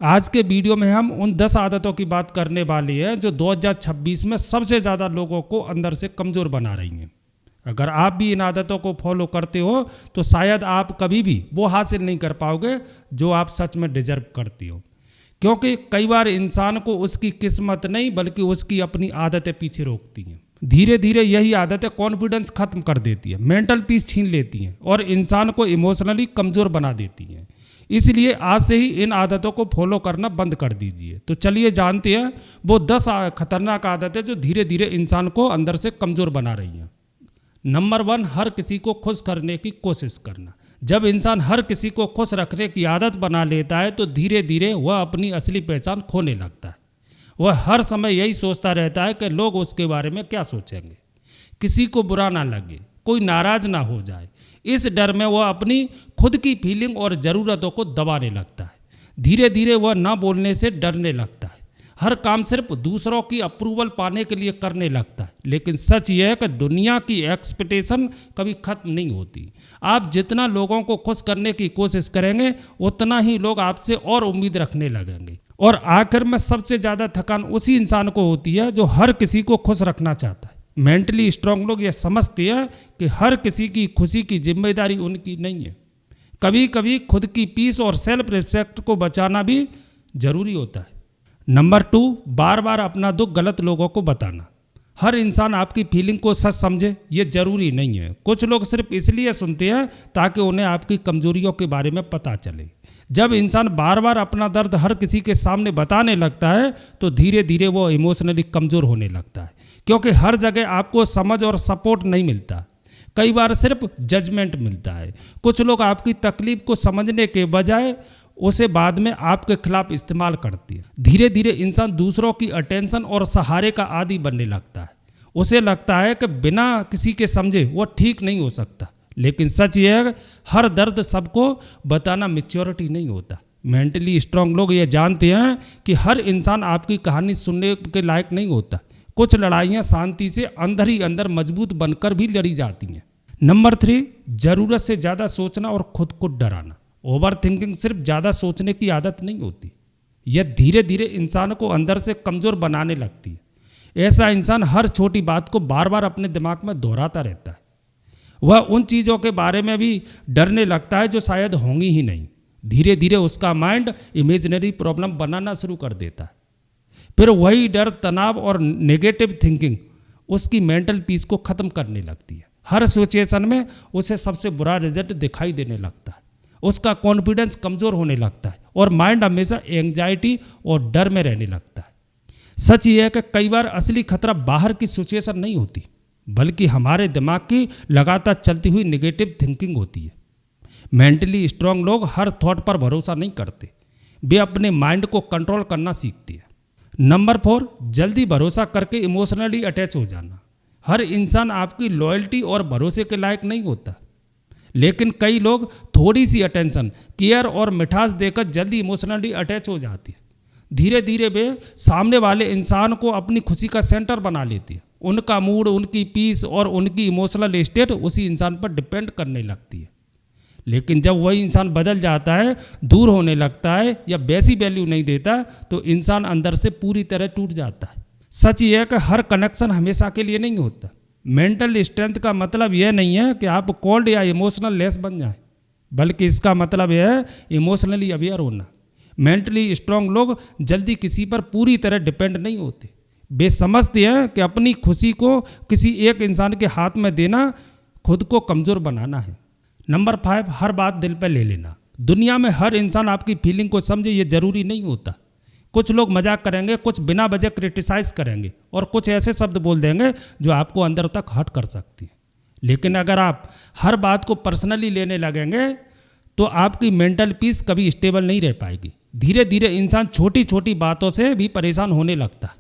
आज के वीडियो में हम उन 10 आदतों की बात करने वाले हैं जो 2026 में सबसे ज़्यादा लोगों को अंदर से कमज़ोर बना रही हैं। अगर आप भी इन आदतों को फॉलो करते हो तो शायद आप कभी भी वो हासिल नहीं कर पाओगे जो आप सच में डिजर्व करती हो, क्योंकि कई बार इंसान को उसकी किस्मत नहीं बल्कि उसकी अपनी आदतें पीछे रोकती हैं। धीरे धीरे यही आदतें कॉन्फिडेंस खत्म कर देती है, मेंटल पीस छीन लेती हैं और इंसान को इमोशनली कमज़ोर बना देती हैं। इसलिए आज से ही इन आदतों को फॉलो करना बंद कर दीजिए। तो चलिए जानते हैं वो 10 खतरनाक आदतें जो धीरे धीरे इंसान को अंदर से कमज़ोर बना रही हैं। नंबर 1, हर किसी को खुश करने की कोशिश करना। जब इंसान हर किसी को खुश रखने की आदत बना लेता है तो धीरे धीरे वह अपनी असली पहचान खोने लगता है। वह हर समय यही सोचता रहता है कि लोग उसके बारे में क्या सोचेंगे, किसी को बुरा ना लगे, कोई नाराज़ ना हो जाए। इस डर में वह अपनी खुद की फीलिंग और ज़रूरतों को दबाने लगता है। धीरे धीरे वह ना बोलने से डरने लगता है, हर काम सिर्फ दूसरों की अप्रूवल पाने के लिए करने लगता है। लेकिन सच यह है कि दुनिया की एक्सपेक्टेशन कभी ख़त्म नहीं होती। आप जितना लोगों को खुश करने की कोशिश करेंगे उतना ही लोग आपसे और उम्मीद रखने लगेंगे। और आखिर में सबसे ज़्यादा थकान उसी इंसान को होती है जो हर किसी को खुश रखना चाहता है। मेंटली स्ट्रांग लोग ये समझते हैं कि हर किसी की खुशी की जिम्मेदारी उनकी नहीं है। कभी कभी खुद की पीस और सेल्फ रिस्पेक्ट को बचाना भी जरूरी होता है। नंबर 2, बार बार अपना दुख गलत लोगों को बताना। हर इंसान आपकी फीलिंग को सच समझे ये जरूरी नहीं है। कुछ लोग सिर्फ इसलिए सुनते हैं ताकि उन्हें आपकी कमजोरियों के बारे में पता चले। जब इंसान बार बार अपना दर्द हर किसी के सामने बताने लगता है तो धीरे धीरे वो इमोशनली कमज़ोर होने लगता है, क्योंकि हर जगह आपको समझ और सपोर्ट नहीं मिलता, कई बार सिर्फ जजमेंट मिलता है। कुछ लोग आपकी तकलीफ को समझने के बजाय उसे बाद में आपके खिलाफ इस्तेमाल करते हैं। धीरे धीरे इंसान दूसरों की अटेंशन और सहारे का आदी बनने लगता है। उसे लगता है कि बिना किसी के समझे वो ठीक नहीं हो सकता। लेकिन सच ये है हर दर्द सबको बताना मैच्योरिटी नहीं होता। मेंटली स्ट्रांग लोग ये जानते हैं कि हर इंसान आपकी कहानी सुनने के लायक नहीं होता। कुछ लड़ाइयाँ शांति से अंदर ही अंदर मजबूत बनकर भी लड़ी जाती हैं। नंबर 3, ज़रूरत से ज़्यादा सोचना और खुद को डराना। ओवर थिंकिंग सिर्फ ज़्यादा सोचने की आदत नहीं होती, यह धीरे धीरे इंसान को अंदर से कमज़ोर बनाने लगती है। ऐसा इंसान हर छोटी बात को बार बार अपने दिमाग में दोहराता रहता है। वह उन चीज़ों के बारे में भी डरने लगता है जो शायद होंगी ही नहीं। धीरे धीरे उसका माइंड इमेजिनरी प्रॉब्लम बनाना शुरू कर देता है। फिर वही डर, तनाव और नेगेटिव थिंकिंग उसकी मेंटल पीस को ख़त्म करने लगती है। हर सिचुएशन में उसे सबसे बुरा रिजल्ट दिखाई देने लगता है। उसका कॉन्फिडेंस कमज़ोर होने लगता है और माइंड हमेशा एंग्जाइटी और डर में रहने लगता है। सच ये है कि कई बार असली खतरा बाहर की सिचुएशन नहीं होती बल्कि हमारे दिमाग की लगातार चलती हुई नेगेटिव थिंकिंग होती है। मेंटली स्ट्रांग लोग हर थॉट पर भरोसा नहीं करते, वे अपने माइंड को कंट्रोल करना सीखते हैं। नंबर 4, जल्दी भरोसा करके इमोशनली अटैच हो जाना। हर इंसान आपकी लॉयल्टी और भरोसे के लायक नहीं होता, लेकिन कई लोग थोड़ी सी अटेंशन, केयर और मिठास देकर जल्दी इमोशनली अटैच हो जाते हैं। धीरे धीरे वे सामने वाले इंसान को अपनी खुशी का सेंटर बना लेते हैं। उनका मूड, उनकी पीस और उनकी इमोशनल स्टेट उसी इंसान पर डिपेंड करने लगती है। लेकिन जब वही इंसान बदल जाता है, दूर होने लगता है या वैसी वैल्यू नहीं देता तो इंसान अंदर से पूरी तरह टूट जाता है। सच ये है कि हर कनेक्शन हमेशा के लिए नहीं होता। मेंटल स्ट्रेंथ का मतलब यह नहीं है कि आप कोल्ड या इमोशनल लेस बन जाएं, बल्कि इसका मतलब यह है इमोशनली अवेयर होना। मेंटली स्ट्रांग लोग जल्दी किसी पर पूरी तरह डिपेंड नहीं होते। वे समझते हैं कि अपनी खुशी को किसी एक इंसान के हाथ में देना खुद को कमज़ोर बनाना है। नंबर 5, हर बात दिल पर ले लेना। दुनिया में हर इंसान आपकी फीलिंग को समझे ये ज़रूरी नहीं होता। कुछ लोग मजाक करेंगे, कुछ बिना वजह क्रिटिसाइज करेंगे और कुछ ऐसे शब्द बोल देंगे जो आपको अंदर तक हर्ट कर सकती है। लेकिन अगर आप हर बात को पर्सनली लेने लगेंगे तो आपकी मेंटल पीस कभी स्टेबल नहीं रह पाएगी। धीरे धीरे इंसान छोटी छोटी बातों से भी परेशान होने लगता है।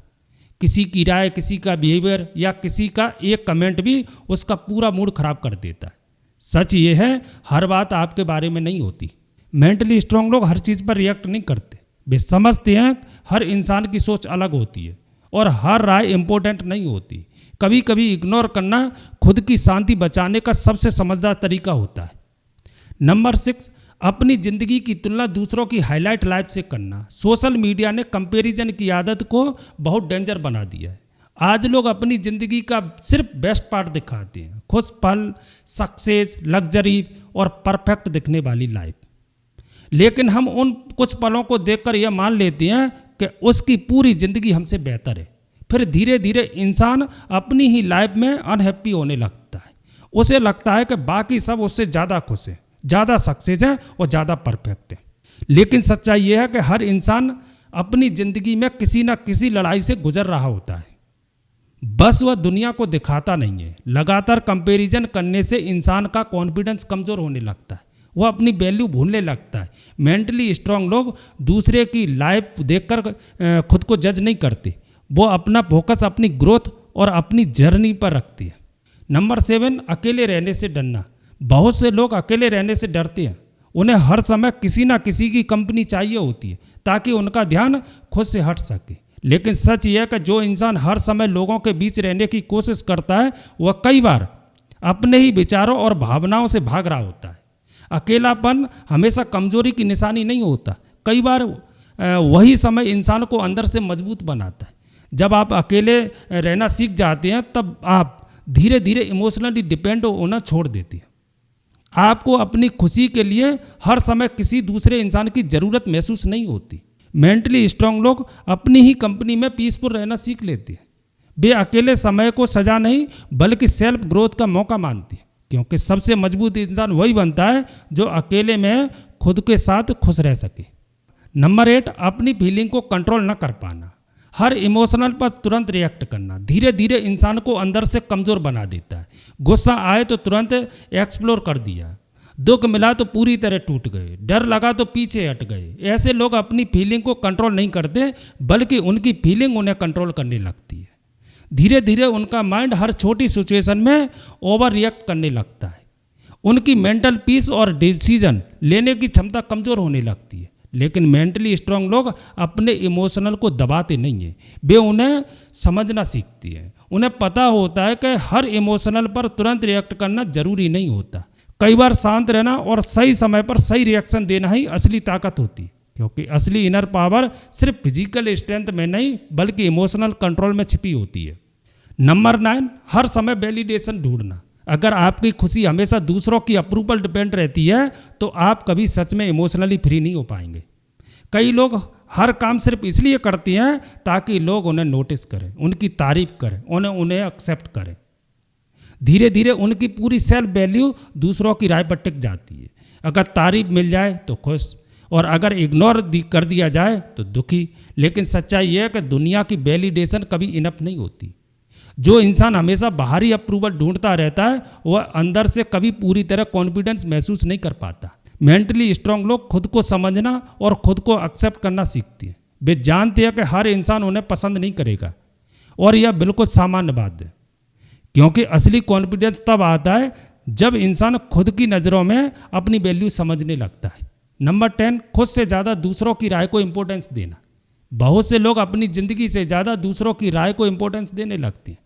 किसी की राय, किसी का बिहेवियर या किसी का एक कमेंट भी उसका पूरा मूड खराब कर देता है। सच ये है हर बात आपके बारे में नहीं होती। मेंटली स्ट्रांग लोग हर चीज़ पर रिएक्ट नहीं करते। वे समझते हैं हर इंसान की सोच अलग होती है और हर राय इम्पोर्टेंट नहीं होती। कभी कभी इग्नोर करना खुद की शांति बचाने का सबसे समझदार तरीका होता है। नंबर 6, अपनी ज़िंदगी की तुलना दूसरों की हाईलाइट लाइफ से करना। सोशल मीडिया ने कंपैरिजन की आदत को बहुत डेंजर बना दिया है। आज लोग अपनी ज़िंदगी का सिर्फ बेस्ट पार्ट दिखाते हैं, खुश पल, सक्सेस, लग्जरी और परफेक्ट दिखने वाली लाइफ। लेकिन हम उन कुछ पलों को देखकर यह मान लेते हैं कि उसकी पूरी ज़िंदगी हमसे बेहतर है। फिर धीरे धीरे इंसान अपनी ही लाइफ में अनहैप्पी होने लगता है। उसे लगता है कि बाकी सब उससे ज़्यादा खुश है, ज़्यादा सक्सेस है और ज़्यादा परफेक्ट है। लेकिन सच्चाई यह है कि हर इंसान अपनी ज़िंदगी में किसी न किसी लड़ाई से गुजर रहा होता है, बस वह दुनिया को दिखाता नहीं है। लगातार कंपैरिजन करने से इंसान का कॉन्फिडेंस कमज़ोर होने लगता है, वह अपनी वैल्यू भूलने लगता है। मेंटली स्ट्रांग लोग दूसरे की लाइफ देखकर खुद को जज नहीं करते, वो अपना फोकस अपनी ग्रोथ और अपनी जर्नी पर रखती है। नंबर 7, अकेले रहने से डरना। बहुत से लोग अकेले रहने से डरते हैं। उन्हें हर समय किसी ना किसी की कंपनी चाहिए होती है ताकि उनका ध्यान खुद से हट सके। लेकिन सच यह है कि जो इंसान हर समय लोगों के बीच रहने की कोशिश करता है वह कई बार अपने ही विचारों और भावनाओं से भाग रहा होता है। अकेलापन हमेशा कमजोरी की निशानी नहीं होता, कई बार वही समय इंसान को अंदर से मजबूत बनाता है। जब आप अकेले रहना सीख जाते हैं तब आप धीरे धीरे इमोशनली डिपेंड होना छोड़ देते हैं। आपको अपनी खुशी के लिए हर समय किसी दूसरे इंसान की ज़रूरत महसूस नहीं होती। मेंटली स्ट्रांग लोग अपनी ही कंपनी में पीसफुल रहना सीख लेते हैं। वे अकेले समय को सजा नहीं बल्कि सेल्फ ग्रोथ का मौका मानते हैं, क्योंकि सबसे मजबूत इंसान वही बनता है जो अकेले में खुद के साथ खुश रह सके। नंबर 8, अपनी फीलिंग को कंट्रोल न कर पाना। हर इमोशनल पर तुरंत रिएक्ट करना धीरे धीरे इंसान को अंदर से कमज़ोर बना देता है। गुस्सा आए तो तुरंत एक्सप्लोर कर दिया, दुख मिला तो पूरी तरह टूट गए, डर लगा तो पीछे हट गए। ऐसे लोग अपनी फीलिंग को कंट्रोल नहीं करते बल्कि उनकी फीलिंग उन्हें कंट्रोल करने लगती है। धीरे धीरे उनका माइंड हर छोटी सिचुएशन में ओवर रिएक्ट करने लगता है। उनकी मेंटल पीस और डिसीजन लेने की क्षमता कमज़ोर होने लगती है। लेकिन मेंटली स्ट्रांग लोग अपने इमोशनल को दबाते नहीं हैं, वे उन्हें समझना सीखती हैं। उन्हें पता होता है कि हर इमोशनल पर तुरंत रिएक्ट करना जरूरी नहीं होता। कई बार शांत रहना और सही समय पर सही रिएक्शन देना ही असली ताकत होती है, क्योंकि असली इनर पावर सिर्फ फिजिकल स्ट्रेंथ में नहीं बल्कि इमोशनल कंट्रोल में छिपी होती है। नंबर 9, हर समय वैलिडेशन ढूंढना। अगर आपकी खुशी हमेशा दूसरों की अप्रूवल डिपेंड रहती है तो आप कभी सच में इमोशनली फ्री नहीं हो पाएंगे। कई लोग हर काम सिर्फ इसलिए करते हैं ताकि लोग उन्हें नोटिस करें, उनकी तारीफ करें, उन्हें एक्सेप्ट करें। धीरे धीरे उनकी पूरी सेल्फ वैल्यू दूसरों की राय पर टिक जाती है। अगर तारीफ मिल जाए तो खुश और अगर इग्नोर कर दिया जाए तो दुखी। लेकिन सच्चाई यह है कि दुनिया की वैलिडेशन कभी इनफ नहीं होती। जो इंसान हमेशा बाहरी अप्रूवल ढूंढता रहता है वह अंदर से कभी पूरी तरह कॉन्फिडेंस महसूस नहीं कर पाता। मेंटली स्ट्रांग लोग खुद को समझना और खुद को एक्सेप्ट करना सीखते हैं। वे जानते हैं कि हर इंसान उन्हें पसंद नहीं करेगा और यह बिल्कुल सामान्य बात है, क्योंकि असली कॉन्फिडेंस तब आता है जब इंसान खुद की नज़रों में अपनी वैल्यू समझने लगता है। नंबर 10, खुद से ज़्यादा दूसरों की राय को इम्पोर्टेंस देना। बहुत से लोग अपनी ज़िंदगी से ज़्यादा दूसरों की राय को इम्पोर्टेंस देने लगते हैं।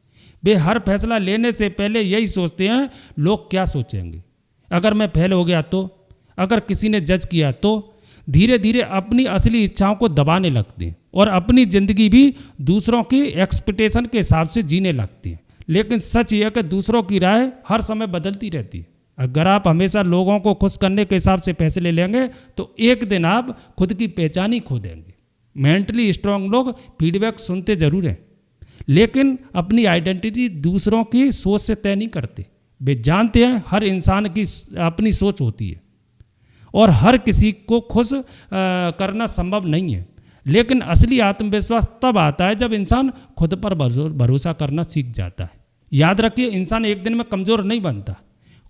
वे हर फैसला लेने से पहले यही सोचते हैं लोग क्या सोचेंगे, अगर मैं फेल हो गया तो, अगर किसी ने जज किया तो। धीरे धीरे अपनी असली इच्छाओं को दबाने लगते हैं और अपनी ज़िंदगी भी दूसरों की एक्सपेक्टेशन के हिसाब से जीने लगते हैं। लेकिन सच यह है कि दूसरों की राय हर समय बदलती रहती है। अगर आप हमेशा लोगों को खुश करने के हिसाब से फैसले लेंगे तो एक दिन आप खुद की पहचान ही खो देंगे। मेंटली स्ट्रांग लोग फीडबैक सुनते जरूर हैं, लेकिन अपनी आइडेंटिटी दूसरों की सोच से तय नहीं करते। वे जानते हैं हर इंसान की अपनी सोच होती है और हर किसी को खुश करना संभव नहीं है। लेकिन असली आत्मविश्वास तब आता है जब इंसान खुद पर भरोसा करना सीख जाता है। याद रखिए, इंसान एक दिन में कमज़ोर नहीं बनता।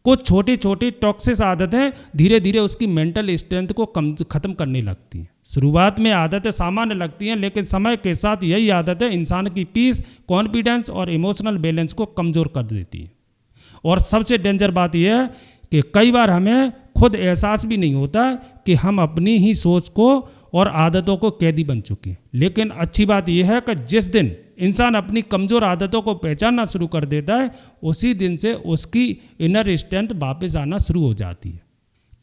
कुछ छोटी छोटी टॉक्सिक आदतें धीरे धीरे उसकी मेंटल स्ट्रेंथ को ख़त्म करने लगती हैं। शुरुआत में आदतें सामान्य लगती हैं, लेकिन समय के साथ यही आदतें इंसान की पीस, कॉन्फिडेंस और इमोशनल बैलेंस को कमज़ोर कर देती हैं। और सबसे डेंजर बात यह है कि कई बार हमें खुद एहसास भी नहीं होता कि हम अपनी ही सोच को और आदतों को कैदी बन चुके हैं। लेकिन अच्छी बात यह है कि जिस दिन इंसान अपनी कमज़ोर आदतों को पहचानना शुरू कर देता है उसी दिन से उसकी इनर स्ट्रेंथ वापस आना शुरू हो जाती है।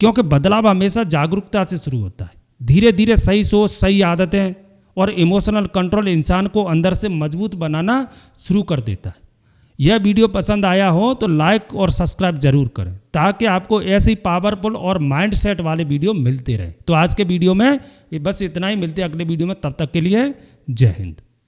क्योंकि बदलाव हमेशा जागरूकता से शुरू होता है। धीरे धीरे सही सोच, सही आदतें और इमोशनल कंट्रोल इंसान को अंदर से मजबूत बनाना शुरू कर देता है। यह वीडियो पसंद आया हो तो लाइक और सब्सक्राइब जरूर करें, ताकि आपको ऐसी पावरफुल और माइंड सेट वाले वीडियो मिलते रहे। तो आज के वीडियो में बस इतना ही, मिलते हैं अगले वीडियो में, तब तक के लिए जय हिंद।